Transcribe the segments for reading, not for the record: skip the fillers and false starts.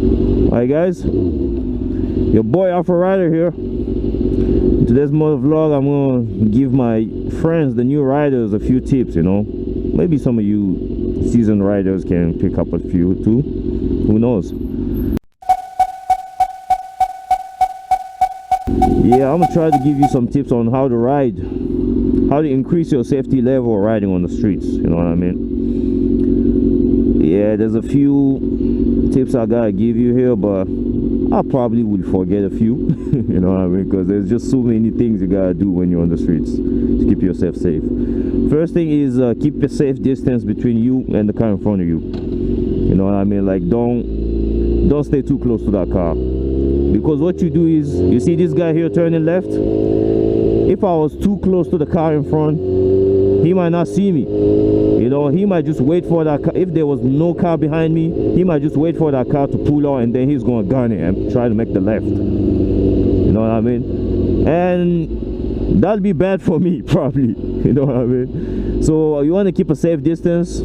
Alright guys, your boy Afrorider here. In today's vlog, I'm gonna give my friends, the new riders, a few tips, you know. Maybe some of you seasoned riders can pick up a few too. Who knows? Yeah, I'm gonna try to give you some tips on how to ride, how to increase your safety level riding on the streets, you know what I mean? Yeah, there's a few tips I gotta give you here, but I probably will forget a few. You know what I mean? Because there's just so many things you gotta do when you're on the streets to keep yourself safe. First thing is keep a safe distance between you and the car in front of you. You know what I mean? Like don't stay too close to that car, because what you do is, you see this guy here turning left. If I was too close to the car in front, he might not see me. You know, he might just wait for that car. If there was no car behind me, he might just wait for that car to pull out, and then he's gonna gun it and try to make the left. You know what I mean? And that'll be bad for me, probably. You know what I mean? So you want to keep a safe distance,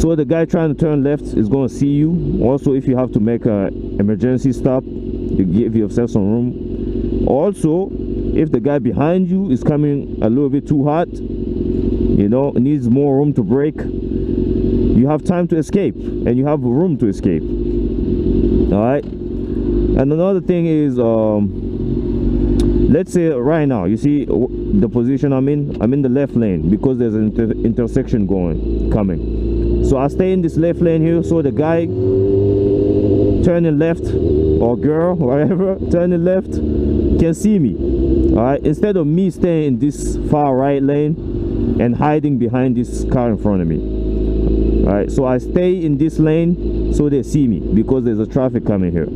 so the guy trying to turn left is gonna see you. Also, if you have to make an emergency stop, you give yourself some room. Also, if the guy behind you is coming a little bit too hot, you know, needs more room to brake, you have time to escape, and you have room to escape. All right. And another thing is, let's say right now, you see the position I'm in the left lane, because there's an intersection coming. So I stay in this left lane here, so the guy turning left, or girl, whatever, turning left, can see me. All right, instead of me staying in this far right lane and hiding behind this car in front of me. All right, so I stay in this lane so they see me, because there's a traffic coming here.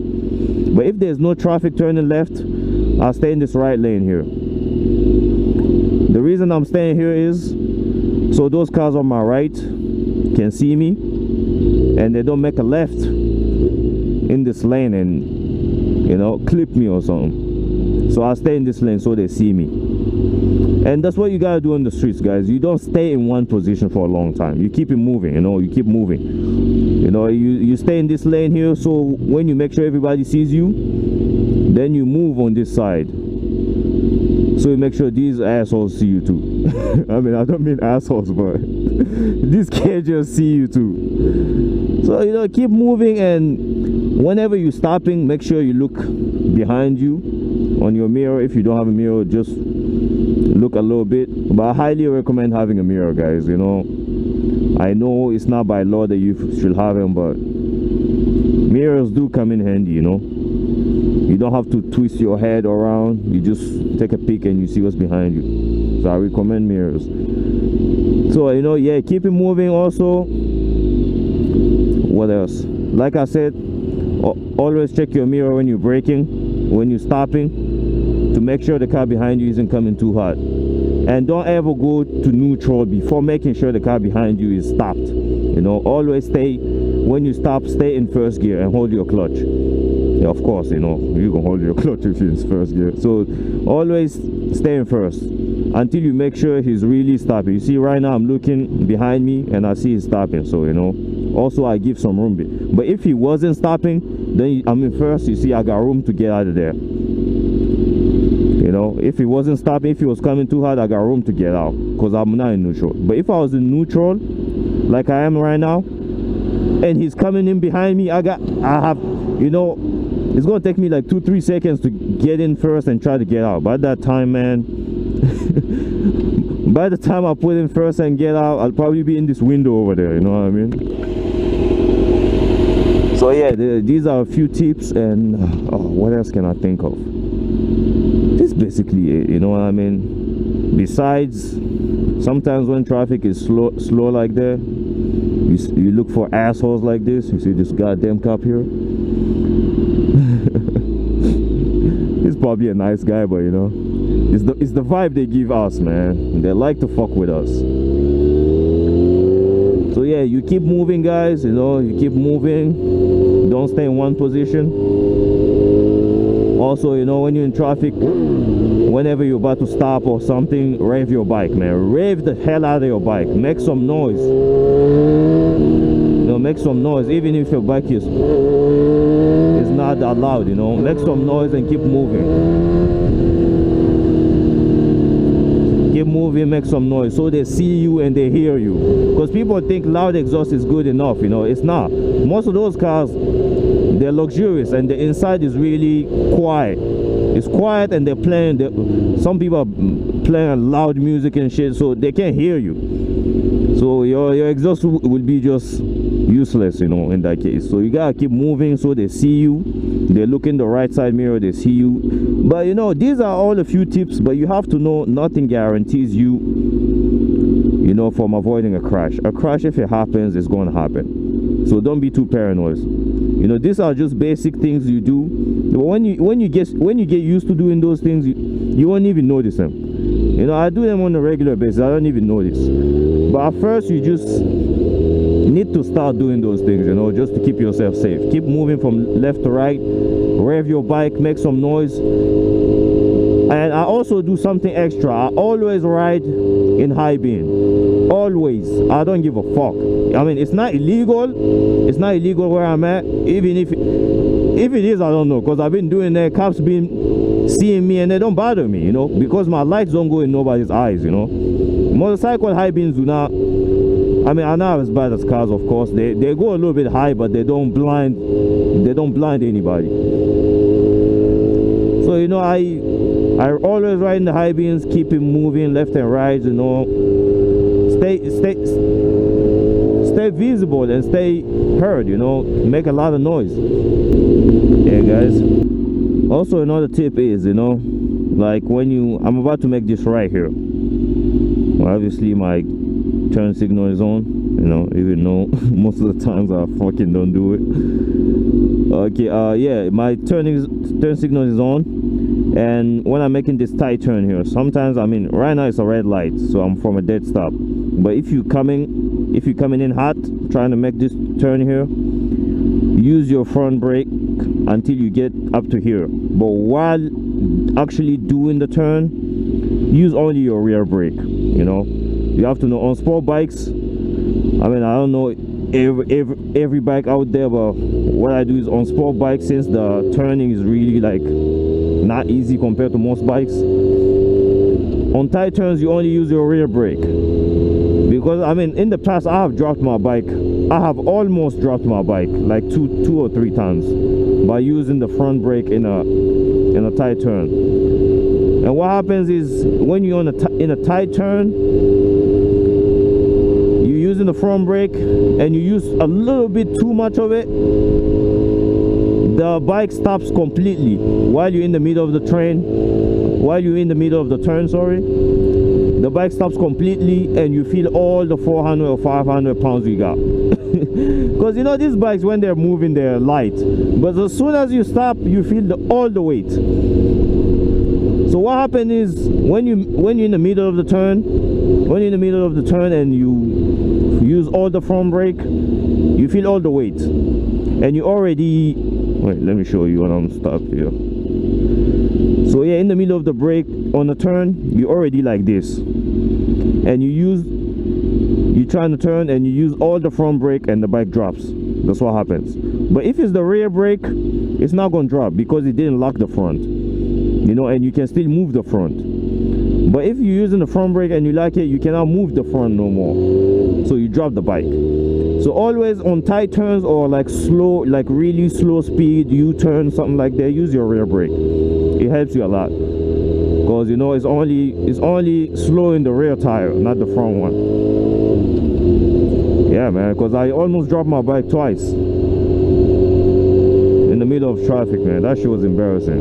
But if there's no traffic turning left, I'll stay in this right lane here. The reason I'm staying here is so those cars on my right can see me, and they don't make a left in this lane and, you know, clip me or something. So I stay in this lane so they see me. And that's what you gotta do on the streets, guys. You don't stay in one position for a long time. You keep it moving, you know, you keep moving. You know, you stay in this lane here, so when you make sure everybody sees you, then you move on this side, so you make sure these assholes see you too. I mean, I don't mean assholes, but these can't just see you too. So, you know, keep moving, and whenever you're stopping, make sure you look behind you on your mirror. If you don't have a mirror, just look a little bit. But I highly recommend having a mirror, guys. You know, I know it's not by law that you should have them, but mirrors do come in handy, you know. You don't have to twist your head around. You just take a peek and you see what's behind you. So I recommend mirrors. So, you know, yeah, keep it moving. Also, what else? Like I said, always check your mirror when you're braking, when you're stopping, to make sure the car behind you isn't coming too hot. And don't ever go to neutral before making sure the car behind you is stopped. You know, always stay, when you stop, stay in first gear and hold your clutch. Yeah, of course, you know, you can hold your clutch if you're in first gear. So always stay in first until you make sure he's really stopping. You see right now I'm looking behind me and I see he's stopping, so, you know, also I give some room. But if he wasn't stopping, then I'm in first. You see I got room to get out of there. You know, if he wasn't stopping, if he was coming too hard, I got room to get out, because I'm not in neutral. But if I was in neutral, like I am right now, and he's coming in behind me, I have, you know, it's gonna take me like 2-3 seconds to get in first and try to get out. By that time, man, by the time I put in first and get out, I'll probably be in this window over there, you know what I mean? So yeah, these are a few tips, and what else can I think of? This is basically it, you know what I mean? Besides, sometimes when traffic is slow like that, you look for assholes like this. You see this goddamn cop here? He's probably a nice guy, but, you know, it's the vibe they give us, man. They like to fuck with us. So yeah, you keep moving, guys. You know, you keep moving. Don't stay in one position. Also, you know, when you're in traffic, whenever you're about to stop or something, rev your bike, man. Rev the hell out of your bike. Make some noise. You know, make some noise, even if your bike is are loud, you know. Make some noise and keep moving. Keep moving, make some noise so they see you and they hear you. Because people think loud exhaust is good enough, you know. It's not. Most of those cars, they're luxurious and the inside is really quiet. It's quiet and they're playing, some people are playing loud music and shit, so they can't hear you. So your exhaust will be just useless, you know, in that case. So you gotta keep moving so they see you. They look in the right side mirror, they see you. But you know, these are all a few tips, but you have to know nothing guarantees you, you know, from avoiding a crash. A crash, if it happens, it's going to happen. So don't be too paranoid. You know, these are just basic things you do. But when you get used to doing those things, you won't even notice them. You know, I do them on a regular basis. I don't even notice. But at first, you just need to start doing those things, you know, just to keep yourself safe. Keep moving from left to right. Rev your bike, make some noise. And I also do something extra. I always ride in high beam. Always. I don't give a fuck. I mean, it's not illegal. It's not illegal where I'm at. Even if it is, I don't know. Because I've been doing that. Cops been seeing me and they don't bother me, you know. Because my lights don't go in nobody's eyes, you know. Motorcycle high beams do not. I mean, I'm not as bad as cars, of course. They go a little bit high, but they don't blind anybody. So, you know, I always ride in the high beams, keep it moving left and right, you know. Stay visible and stay heard, you know. Make a lot of noise. Yeah, guys. Also, another tip is, you know, like I'm about to make this right here. Well, obviously, my turn signal is on, you know, even though most of the times I fucking don't do it. Okay, yeah, my turn signal is on, and when I'm making this tight turn here, sometimes, I mean, right now it's a red light, so I'm from a dead stop. But if you're coming in hot, trying to make this turn here, use your front brake until you get up to here. But while actually doing the turn, use only your rear brake, you know. You have to know on sport bikes, I mean, I don't know every bike out there, but what I do is on sport bikes, since the turning is really like not easy compared to most bikes, on tight turns you only use your rear brake. Because I mean, in the past I have dropped my bike. I have almost dropped my bike like two or three times by using the front brake in a tight turn. And what happens is when you're in a tight turn, you're using the front brake and you use a little bit too much of it, the bike stops completely while you're in the middle of the turn. Sorry, the bike stops completely and you feel all the 400 or 500 pounds you got. Because you know, these bikes, when they're moving, they're light, but as soon as you stop, you feel all the weight. So what happens is when you're in the middle of the turn, and you use all the front brake, you feel all the weight, and you already, wait, let me show you when I'm stopped here. So yeah, in the middle of the brake on the turn, you already like this, and you're trying to turn and you use all the front brake and the bike drops. That's what happens. But if it's the rear brake, it's not going to drop because it didn't lock the front, you know, and you can still move the front. But if you're using the front brake and you like it, you cannot move the front no more, so you drop the bike. So always on tight turns or like slow, like really slow speed U-turn, something like that, use your rear brake. It helps you a lot, because you know it's only slow in the rear tire, not the front one. Yeah, man, because I almost dropped my bike twice in the middle of traffic, man. That shit was embarrassing.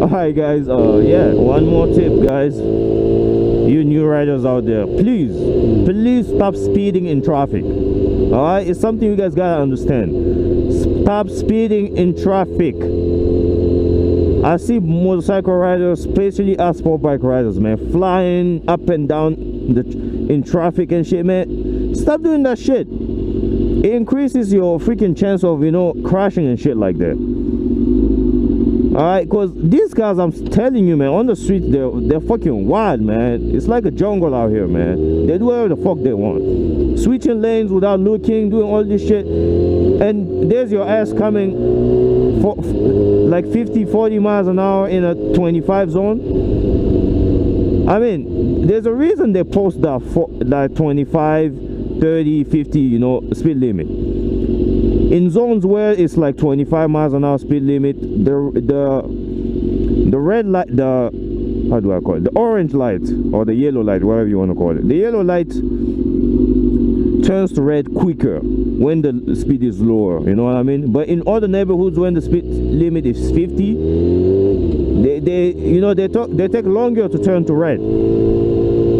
Alright guys, yeah, one more tip, guys. You new riders out there, please stop speeding in traffic. Alright, it's something you guys gotta understand. Stop speeding in traffic. I see motorcycle riders, especially us sport bike riders, man, flying up and down in traffic and shit, man. Stop doing that shit. It increases your freaking chance of, you know, crashing and shit like that. Alright, cause these cars, I'm telling you, man, on the street they're fucking wild, man. It's like a jungle out here, man. They do whatever the fuck they want, switching lanes without looking, doing all this shit, and there's your ass coming for like 50-40 miles an hour in a 25 zone. I mean, there's a reason they post that 25, 30, 50, you know, speed limit. In zones where it's like 25 miles an hour speed limit, the red light, how do I call it? The orange light or the yellow light, whatever you want to call it. The yellow light turns to red quicker when the speed is lower, you know what I mean? But in other neighborhoods, when the speed limit is 50, they take longer to turn to red.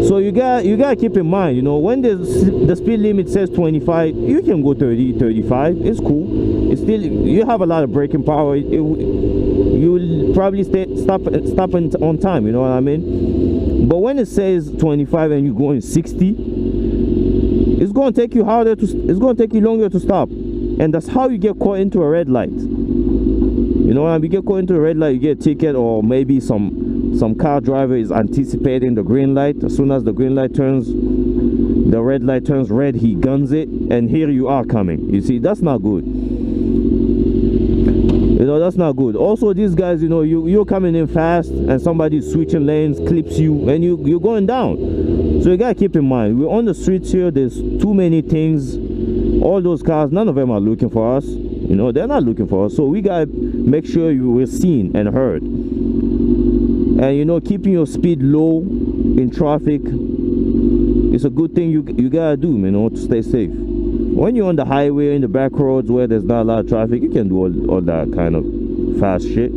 So you gotta keep in mind, you know, when the speed limit says 25, you can go 30, 35. It's cool. It's still, you have a lot of braking power. You'll probably stop on time, you know what I mean? But when it says 25 and you're going 60, it's going to take you longer to stop, and that's how you get caught into a red light. You know, when you get caught into a red light, you get a ticket, or maybe some car driver is anticipating the green light. As soon as the green light turns, the red light turns red, he guns it, and here you are coming. You see, that's not good. You know, that's not good. Also, these guys, you know, you're coming in fast and somebody's switching lanes, clips you, and you're going down. So you gotta keep in mind, we're on the streets here. There's too many things. All those cars, none of them are looking for us. You know, they're not looking for us. So we gotta make sure we're seen and heard. And you know, keeping your speed low in traffic is a good thing you gotta do, you know, to stay safe. When you're on the highway, in the back roads where there's not a lot of traffic, you can do all that kind of fast shit.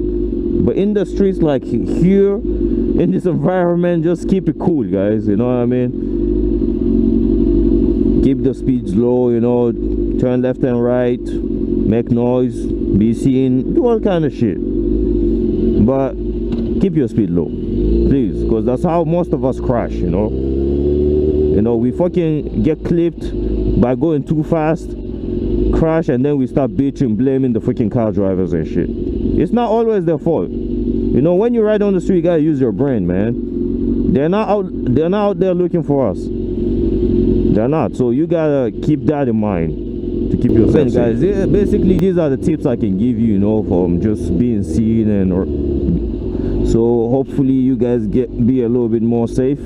But in the streets like here, in this environment, just keep it cool, guys. You know what I mean? Keep the speeds low, you know, turn left and right, make noise, be seen, do all kind of shit. But keep your speed low, please, because that's how most of us crash, you know. You know, we fucking get clipped by going too fast, crash, and then we start bitching, blaming the freaking car drivers and shit. It's not always their fault. You know, when you ride on the street, you gotta use your brain, man. They're not out there looking for us. They're not. So you gotta keep that in mind to keep yourself safe. Guys, basically these are the tips I can give you, you know, from just being seen, and so hopefully you guys be a little bit more safe.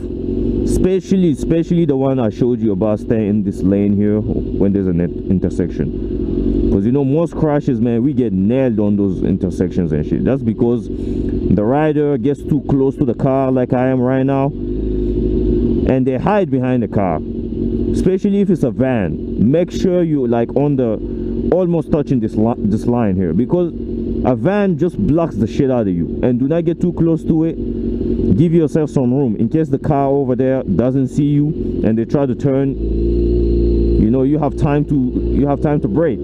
Especially the one I showed you about staying in this lane here when there's an intersection. Because you know, most crashes, man, we get nailed on those intersections and shit. That's because the rider gets too close to the car, like I am right now, and they hide behind the car. Especially if it's a van, make sure you like on the almost touching this line here, because a van just blocks the shit out of you. And do not get too close to it. Give yourself some room in case the car over there doesn't see you and they try to turn. You know, you have time to brake.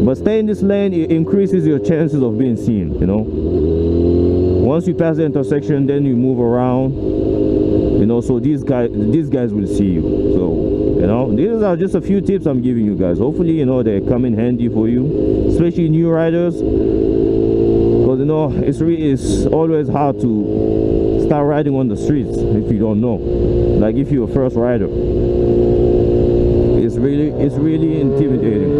But stay in this lane, it increases your chances of being seen, you know. Once you pass the intersection, then you move around, you know, so these guys will see you. So, you know, these are just a few tips I'm giving you guys. Hopefully, you know, they come in handy for you, especially new riders, because you know, it's always hard to start riding on the streets if you don't know. Like if you're a first rider, it's really intimidating.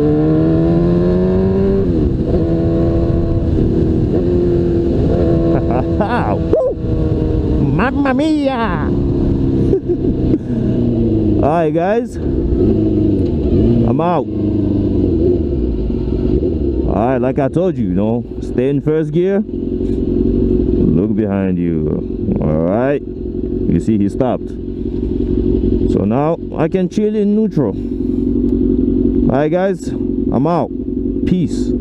Mamma mia! Alright guys, I'm out. Alright, like I told you, you know, stay in first gear, look behind you. Alright, you see he stopped, so now I can chill in neutral. Alright guys, I'm out. Peace.